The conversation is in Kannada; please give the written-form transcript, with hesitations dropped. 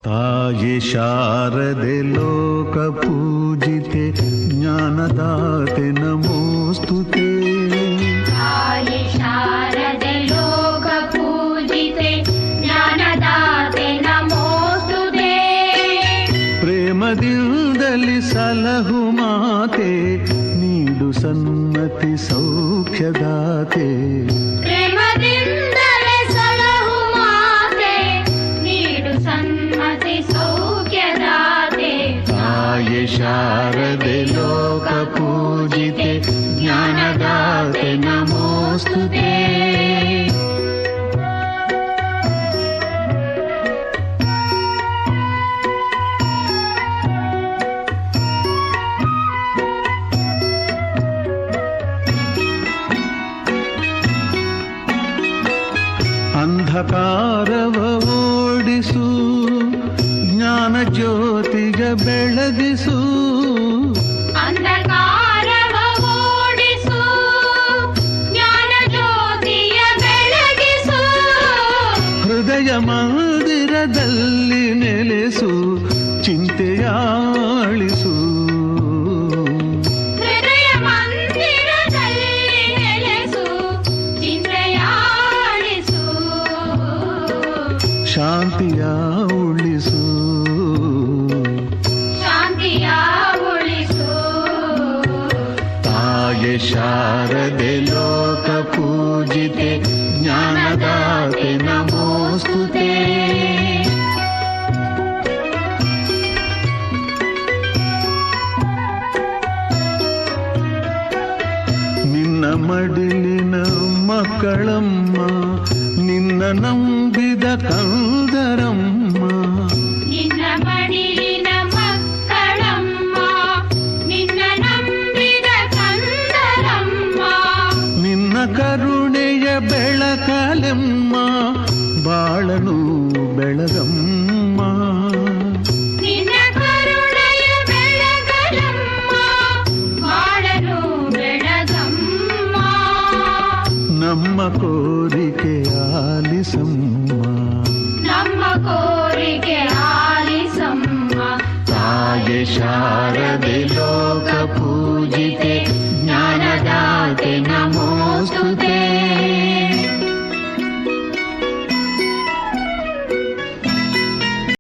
ತಾಯಿ ಶಾರದೆ ಲೋಕ ಪೂಜಿತೆ ಜ್ಞಾನದಾತೆ ನಮೋಸ್ತುತೆ. ತಾಯಿ ಶಾರದೆ ಲೋಕ ಪೂಜಿತೆ ಜ್ಞಾನದಾತೆ ನಮೋಸ್ತುತೆ. ಪ್ರೇಮದಿಂದಲಿ ಸಲಹು ಮಾತೆ ನೀಡು ಸನ್ಮತಿ ಸೌಖ್ಯದಾತೆ. ಪ್ರೇಮದಿಂದಲೇ ಸಲಹು ಮಾತೆ ನೀಡು ಸನ್ಮತಿ ಸೌಖ್ಯದಾತೆ. ತಾಯಿ ಶಾರದೆ ಲೋಕ ಪೂಜಿತೆ ಜ್ಞಾನದಾತೆ ನಮೋಸ್ತುತೆ. ಅಂಧಕಾರವ ಓಡಿಸು ಜ್ಞಾನ ಜ್ಯೋತಿಗ ಬೆಳಗಿಸು. ಅಂಧಕಾರವ ಓಡಿಸು ಜ್ಞಾನ ಜ್ಯೋತಿಯ ಬೆಳಗಿಸು. ಹೃದಯ ಮಂದಿರದಲ್ಲಿ ನೆಲೆಸು ಚಿಂತೆಯಾಳಿಸು. ಹೃದಯ ಮಂದಿರದಲ್ಲಿ ನೆಲೆಸು ಚಿಂತೆಯಾಳಿಸು. ಶಾಂತಿಯ ಉಳಿಸು ಶಾಂತಿಯ ಉಳಿಸು. ತಾಯಿ ಶಾರದೆ ಲೋಕ ಪೂಜಿತೆ ಜ್ಞಾನದಾತೆ ನಮೋಸ್ತುತೆ. ನಿನ್ನ ಮಡಿಲಿನ ಮಕ್ಕಳಮ್ಮ ನಿನ್ನ ನಂಬಿದ ಕಂದರಮ್ಮ. ನಿನ್ನ ಮಡಿಲಿನ ಮಕ್ಕಳಮ್ಮ ನಿನ್ನ ನಂಬಿದ ಕಂದರಮ್ಮ. ನಿನ್ನ ಕರುಣೆಯ ಬೆಳಕಲೆಮ್ಮ ಬಾಳನು ಬೆಳಗಮ್ಮ. ನಿನ್ನ ಕರುಣೆಯ ಬೆಳಗಲಮ್ಮ ಬಾಳನು ಬೆಳಗಮ್ಮ. ನಮ್ಮ ಕೋರಿಕೆ ಆಲಿಸಮ್ಮ. ನಮ್ಮ ಕೋರಿಕೆ ಆಲಿಸಮ್ಮ. ತಾಯಿ ಶಾರದೆ ಲೋಕ ಪೂಜಿತೆ ಜ್ಞಾನದಾತೆ ನಮೋಸ್ತುತೆ.